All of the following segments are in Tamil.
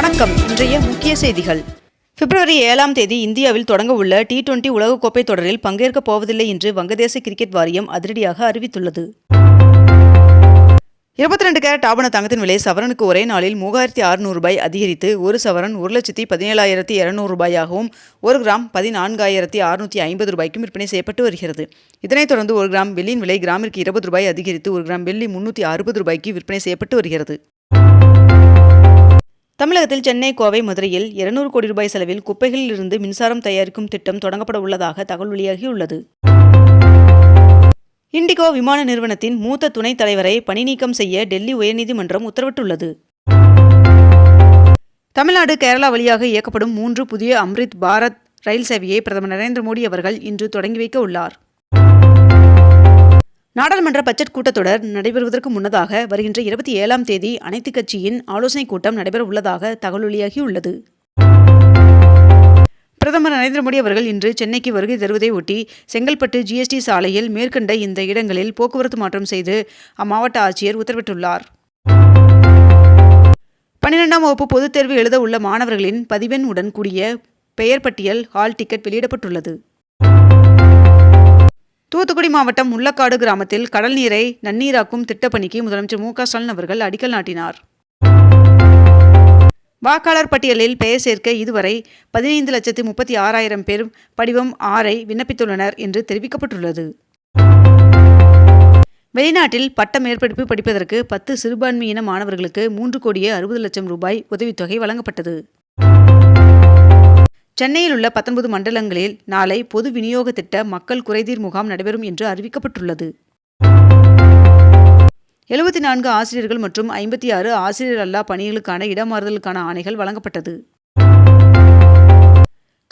வணக்கம். இன்றைய முக்கிய செய்திகள். பிப்ரவரி 7ஆம் தேதி இந்தியாவில் தொடங்க உள்ள T20 உலகக்கோப்பை தொடரில் பங்கேற்கப் போவதில்லை என்று வங்கதேச கிரிக்கெட் வாரியம் அதிரடியாக அறிவித்துள்ளது. 22 கேரட் ஆபண தங்கத்தின் விலை சவரனுக்கு ஒரே நாளில் ரூ. 3600 அதிகரித்து ஒரு சவரன் ரூ. 1,17,200 ஒரு கிராம் ரூ. 14,650 விற்பனை செய்யப்பட்டு வருகிறது. இதனைத் தொடர்ந்து ஒரு கிராம் வெள்ளியின் விலை கிராமிற்கு ரூ. 20 அதிகரித்து ஒரு கிராம் வெள்ளி ரூ. 360 விற்பனை செய்யப்பட்டு வருகிறது. தமிழகத்தில் சென்னை, கோவை, மதுரையில் 200 கோடி ரூபாய் செலவில் குப்பைகளில் இருந்து மின்சாரம் தயாரிக்கும் திட்டம் தொடங்கப்பட உள்ளதாக தகவல் வெளியாகியுள்ளது. இண்டிகோ விமான நிறுவனத்தின் மூத்த துணைத் தலைவரை பணி நீக்கம் செய்ய டெல்லி உயர்நீதிமன்றம் உத்தரவிட்டுள்ளது. தமிழ்நாடு, கேரளா வழியாக இயக்கப்படும் 3 புதிய அம்ரித் பாரத் ரயில் சேவையை பிரதமர் நரேந்திர மோடி அவர்கள் இன்று தொடங்கி வைக்க உள்ளார். நாடாளுமன்ற பட்ஜெட் கூட்டத்தொடர் நடைபெறுவதற்கு முன்னதாக வருகின்ற 27ஆம் தேதி அனைத்துக் கட்சியின் ஆலோசனைக் கூட்டம் நடைபெற உள்ளதாக தகவல் வெளியாகியுள்ளது. பிரதமர் நரேந்திர மோடி அவர்கள் இன்று சென்னைக்கு வருகை தருவதை ஒட்டி செங்கல்பட்டு GST சாலையில் மேற்கண்ட இந்த இடங்களில் போக்குவரத்து மாற்றம் செய்து அம்மாவட்ட ஆட்சியர் உத்தரவிட்டுள்ளார். 12ஆம் வகுப்பு பொதுத் தேர்வு எழுத உள்ள மாணவர்களின் பதிவெண் உடன் கூடிய பெயர் பட்டியல் ஹால் டிக்கெட் வெளியிடப்பட்டுள்ளது. தூத்துக்குடி மாவட்டம் முள்ளக்காடு கிராமத்தில் கடல் நீரை நன்னீராக்கும் திட்டப்பணிக்கு முதலமைச்சர் மு.க. ஸ்டாலின் அவர்கள் அடிக்கல் நாட்டினார். வாக்காளர் பட்டியலில் பெயர் சேர்க்க இதுவரை 15,36,000 பேர் படிவம் 6ஐ விண்ணப்பித்துள்ளனர் என்று தெரிவிக்கப்பட்டுள்ளது. வெளிநாட்டில் பட்ட மேற்படிப்பு படிப்பதற்கு 10 சிறுபான்மையின மாணவர்களுக்கு 3,60,00,000 ரூபாய் உதவித்தொகை வழங்கப்பட்டது. சென்னையில் உள்ள 19 மண்டலங்களில் நாளை பொது விநியோக திட்ட மக்கள் குறைதீர் முகாம் நடைபெறும் என்று அறிவிக்கப்பட்டுள்ளது. 74 ஆசிரியர்கள் மற்றும் 56 ஆசிரியர் அல்லா பணிகளுக்கான இடமாறுதலுக்கான ஆணைகள் வழங்கப்பட்டது.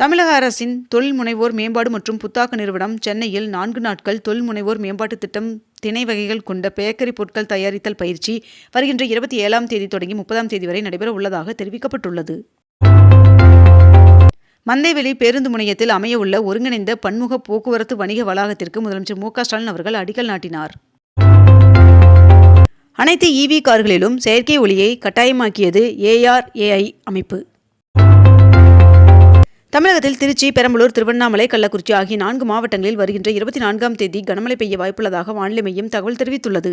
தமிழக அரசின் தொழில் முனைவோர் மேம்பாடு மற்றும் புத்தாக்க நிறுவனம் சென்னையில் 4 நாட்கள் தொழில் முனைவோர் மேம்பாட்டு திட்டம் திணை வகைகள் கொண்ட பேக்கரி பொருட்கள் தயாரித்தல் பயிற்சி வருகின்ற 27ஆம் தேதி தொடங்கி 30ஆம் தேதி வரை நடைபெற உள்ளதாக தெரிவிக்கப்பட்டுள்ளது. மந்தைவெளி பேருந்து முனையத்தில் அமைய உள்ள ஒருங்கிணைந்த பன்முக போக்குவரத்து வணிக வளாகத்திற்கு முதலமைச்சர் மு.க. ஸ்டாலின் அவர்கள் அடிக்கல் நாட்டினார். அனைத்து EV கார்களிலும் செயற்கை ஒளியை கட்டாயமாக்கியது ARAI அமைப்பு. தமிழகத்தில் திருச்சி, பெரம்பலூர், திருவண்ணாமலை, கள்ளக்குறிச்சி ஆகிய 4 மாவட்டங்களில் வருகின்ற 24ஆம் தேதி கனமழை பெய்ய வாய்ப்புள்ளதாக வானிலை மையம் தகவல் தெரிவித்துள்ளது.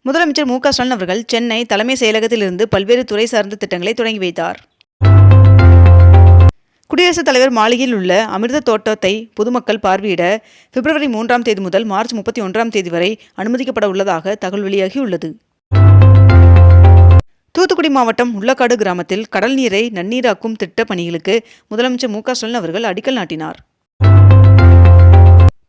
முதலமைச்சர் மு.க. ஸ்டாலின் அவர்கள் சென்னை தலைமை செயலகத்திலிருந்து பல்வேறு துறை சார்ந்த திட்டங்களை தொடங்கி வைத்தார். குடியரசுத் தலைவர் மாளிகையில் உள்ள அமிர்த தோட்டத்தை பொதுமக்கள் பார்வையிட பிப்ரவரி 3ஆம் தேதி முதல் மார்ச் 31ஆம் தேதி வரை அனுமதிக்கப்பட உள்ளதாக தகவல் வெளியாகியுள்ளது. தூத்துக்குடி மாவட்டம் முள்ளக்காடு கிராமத்தில் கடல் நீரை நன்னீராக்கும் திட்ட பணிகளுக்கு முதலமைச்சர் மு.க. ஸ்டாலின் அவர்கள் அடிக்கல் நாட்டினார்.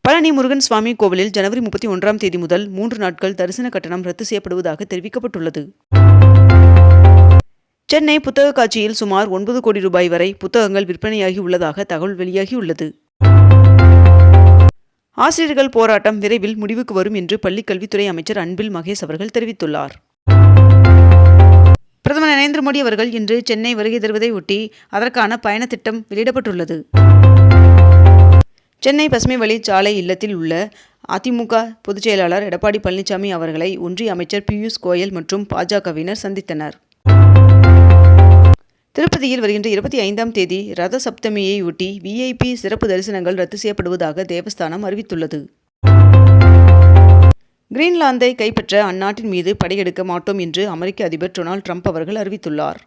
பழனி முருகன் சுவாமி கோவிலில் ஜனவரி 31ஆம் தேதி முதல் 3 நாட்கள் தரிசன கட்டணம் ரத்து செய்யப்படுவதாக தெரிவிக்கப்பட்டுள்ளது. சென்னை புத்தக காட்சியில் சுமார் 9 கோடி ரூபாய் வரை புத்தகங்கள் விற்பனையாகி உள்ளதாக தகவல் வெளியாகியுள்ளது. ஆசிரியர்கள் போராட்டம் விரைவில் முடிவுக்கு வரும் என்று பள்ளிக்கல்வித்துறை அமைச்சர் அன்பில் மகேஷ் அவர்கள் தெரிவித்துள்ளார். பிரதமர் நரேந்திர மோடி அவர்கள் இன்று சென்னை வருகை தருவதை ஒட்டி அதற்கான பயண திட்டம் வெளியிடப்பட்டுள்ளது. சென்னை பசுமை வழி சாலை இல்லத்தில் உள்ள அதிமுக பொதுச் செயலாளர் எடப்பாடி பழனிசாமி அவர்களை ஒன்றிய அமைச்சர் பியூஷ் கோயல் மற்றும் பாஜகவினர் சந்தித்தனர். திருப்பதியில் வருகின்ற 25ஆம் தேதி ரத சப்தமியை ஒட்டி VIP சிறப்பு தரிசனங்கள் ரத்து செய்யப்படுவதாக தேவஸ்தானம் அறிவித்துள்ளது. கிரீன்லாந்தை கைப்பற்ற அந்நாட்டின் மீது படையெடுக்க மாட்டோம் என்று அமெரிக்க அதிபர் டொனால்ட் ட்ரம்ப் அவர்கள் அறிவித்துள்ளார்.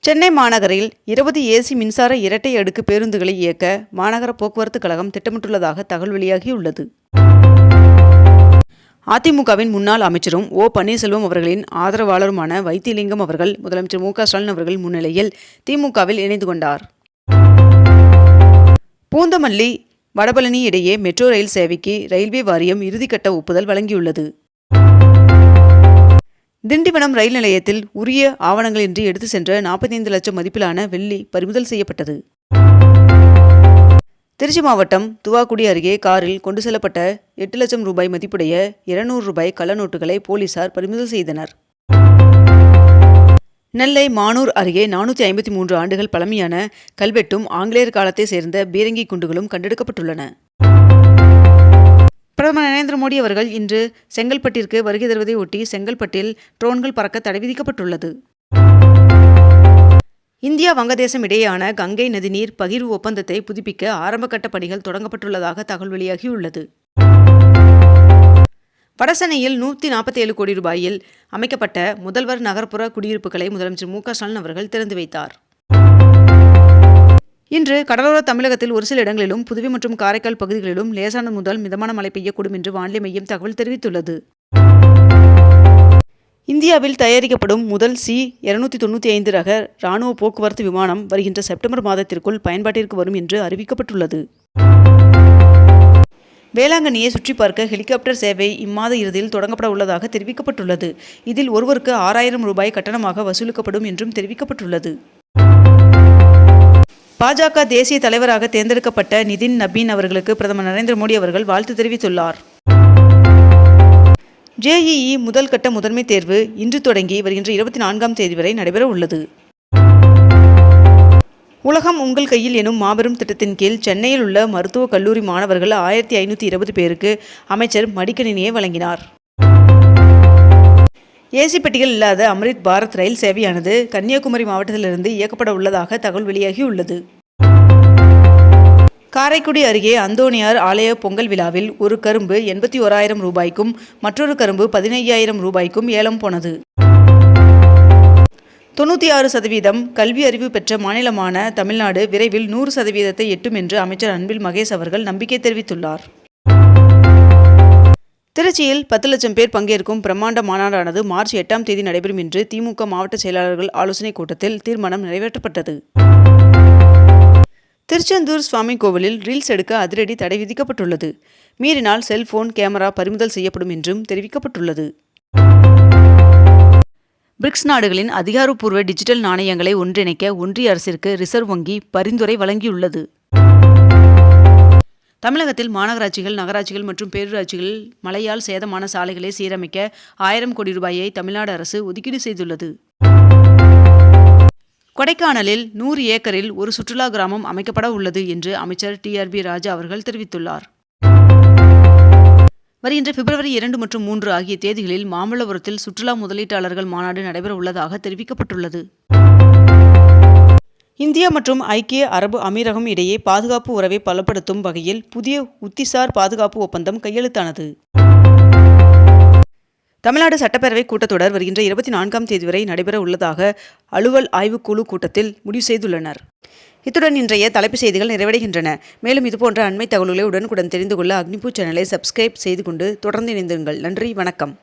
சென்னை மாநகரில் 20 AC மின்சார இரட்டை அடுக்கு பேருந்துகளை இயக்க மாநகர போக்குவரத்து கழகம் திட்டமிட்டுள்ளதாக தகவல் வெளியாகியுள்ளது. அதிமுகவின் முன்னாள் அமைச்சரும் O. பன்னீர்செல்வம் அவர்களின் ஆதரவாளருமான வைத்திலிங்கம் அவர்கள் முதலமைச்சர் மு.க. ஸ்டாலின் அவர்கள் முன்னிலையில் திமுகவில் இணைந்து கொண்டார். பூந்தமல்லி வடபழனி இடையே மெட்ரோ ரயில் சேவைக்கு ரயில்வே வாரியம் இறுதிக்கட்ட ஒப்புதல் வழங்கியுள்ளது. திண்டிவனம் ரயில் நிலையத்தில் உரிய ஆவணங்களின்றி எடுத்து சென்ற 45 லட்சம் மதிப்பிலான வெள்ளி பறிமுதல் செய்யப்பட்டது. திருச்சி மாவட்டம் துவாக்குடி அருகே காரில் கொண்டு செல்லப்பட்ட 8 லட்சம் ரூபாய் மதிப்புடைய 200 ரூபாய் கள்ள நோட்டுகளை போலீசார் பறிமுதல் செய்தனர். நெல்லை மானூர் அருகே 453 ஆண்டுகள் பழமையான கல்வெட்டும் ஆங்கிலேயர் காலத்தை சேர்ந்த பீரங்கி குண்டுகளும் கண்டெடுக்கப்பட்டுள்ளன. பிரதமர் நரேந்திர மோடி அவர்கள் இன்று செங்கல்பட்டிற்கு வருகை தருவதை ஒட்டி செங்கல்பட்டில் ட்ரோன்கள் பறக்க தடை விதிக்கப்பட்டுள்ளது. இந்தியா வங்கதேசம் இடையேயான கங்கை நதிநீர் பகிர்வு ஒப்பந்தத்தை புதுப்பிக்க ஆரம்பகட்ட பணிகள் தொடங்கப்பட்டுள்ளதாக தகவல் வெளியாகியுள்ளது. வடசென்னையில் 147 கோடி ரூபாயில் அமைக்கப்பட்ட முதல்வர் நகர்ப்புற குடியிருப்புகளை முதலமைச்சர் மு.க. ஸ்டாலின் அவர்கள் திறந்து வைத்தார். இன்று கடலோர தமிழகத்தில் ஒரு சில இடங்களிலும் புதுவை மற்றும் காரைக்கால் பகுதிகளிலும் லேசானது முதல் மிதமான மழை பெய்யக்கூடும் என்று வானிலை மையம் தகவல் தெரிவித்துள்ளது. இந்தியாவில் தயாரிக்கப்படும் முதல் C-295 ரக இராணுவ போக்குவரத்து விமானம் வருகின்ற செப்டம்பர் மாதத்திற்குள் பயன்பாட்டிற்கு வரும் என்று அறிவிக்கப்பட்டுள்ளது. வேளாங்கண்ணியை சுற்றி பார்க்க ஹெலிகாப்டர் சேவை இம்மாத இறுதியில் தொடங்கப்பட உள்ளதாக தெரிவிக்கப்பட்டுள்ளது. இதில் ஒருவருக்கு 6000 ரூபாய் கட்டணமாக வசூலிக்கப்படும் என்றும் தெரிவிக்கப்பட்டுள்ளது. பாஜக தேசிய தலைவராக தேர்ந்தெடுக்கப்பட்ட நிதின் நபீன் அவர்களுக்கு பிரதமர் நரேந்திர மோடி அவர்கள் வாழ்த்து தெரிவித்துள்ளார். JEE முதல் கட்ட முதன்மை தேர்வு இன்று தொடங்கி வருகின்ற 24ஆம் தேதி வரை நடைபெற உள்ளது. உலகம் உங்கள் கையில் எனும் மாபெரும் திட்டத்தின் கீழ் சென்னையில் உள்ள மருத்துவக் கல்லூரி மாணவர்கள் 1520 பேருக்கு அமைச்சர் மடிக்கணினியை வழங்கினார். ஏசி பெட்டிகள் இல்லாத அம்ரித் பாரத் ரயில் சேவையானது கன்னியாகுமரி மாவட்டத்திலிருந்து இயக்கப்பட உள்ளதாக தகவல் வெளியாகியுள்ளது. காரைக்குடி அருகே அந்தோணியார் ஆலய பொங்கல் விழாவில் ஒரு கரும்பு 81,000 ரூபாய்க்கும் மற்றொரு கரும்பு 15,000 ரூபாய்க்கும் ஏலம் போனது. 96% கல்வி அறிவு பெற்ற மாநிலமான தமிழ்நாடு விரைவில் 100% எட்டும் என்று அமைச்சர் அன்பில் மகேஷ் அவர்கள் நம்பிக்கை தெரிவித்துள்ளார். திருச்சியில் 10 லட்சம் பேர் பங்கேற்கும் பிரம்மாண்ட மாநாடானது மார்ச் 8ஆம் தேதி நடைபெறும் என்று திமுக மாவட்ட செயலாளர்கள் ஆலோசனைக் கூட்டத்தில் தீர்மானம் நிறைவேற்றப்பட்டது. திருச்செந்தூர் சுவாமி கோவிலில் ரீல்ஸ் எடுக்க அதிரடி தடை விதிக்கப்பட்டுள்ளது. மீறினால் செல்போன் கேமரா பறிமுதல் செய்யப்படும் என்றும் தெரிவிக்கப்பட்டுள்ளது. பிரிக்ஸ் நாடுகளின் அதிகாரப்பூர்வ டிஜிட்டல் நாணயங்களை ஒன்றிணைக்க ஒன்றிய அரசிற்கு ரிசர்வ் வங்கி பரிந்துரை வழங்கியுள்ளது. தமிழகத்தில் மாநகராட்சிகள், நகராட்சிகள் மற்றும் பேரூராட்சிகளில் மழையால் சேதமான சாலைகளை சீரமைக்க 1000 கோடி ரூபாயை தமிழ்நாடு அரசு ஒதுக்கீடு செய்துள்ளது. கொடைக்கானலில் 100 ஏக்கரில் ஒரு சுற்றுலா கிராமம் அமைக்கப்பட உள்ளது என்று அமைச்சர் TRB ராஜா அவர்கள் தெரிவித்துள்ளார். வருகின்ற பிப்ரவரி 2 மற்றும் 3 ஆகிய தேதிகளில் மாமல்லபுரத்தில் சுற்றுலா முதலீட்டாளர்கள் மாநாடு நடைபெற உள்ளதாக தெரிவிக்கப்பட்டுள்ளது. இந்தியா மற்றும் ஐக்கிய அரபு அமீரகம் இடையே பாதுகாப்பு உறவை பலப்படுத்தும் வகையில் புதிய உத்திசார் பாதுகாப்பு ஒப்பந்தம் கையெழுத்தானது. தமிழ்நாடு சட்டப்பேரவை கூட்டத்தொடர் வருகின்ற 24ஆம் தேதி வரை நடைபெற உள்ளதாக அலுவல் ஆய்வுக்குழு கூட்டத்தில் முடிவு செய்துள்ளனர். இத்துடன் இன்றைய தலைப்புச் செய்திகள் நிறைவடைகின்றன. மேலும் இதுபோன்ற அண்மை தகவல்களை உடனுக்குடன் தெரிந்து கொள்ள அக்னிபூ சேனலை சப்ஸ்கிரைப் செய்து கொண்டு தொடர்ந்து இணைந்திருங்கள். நன்றி, வணக்கம்.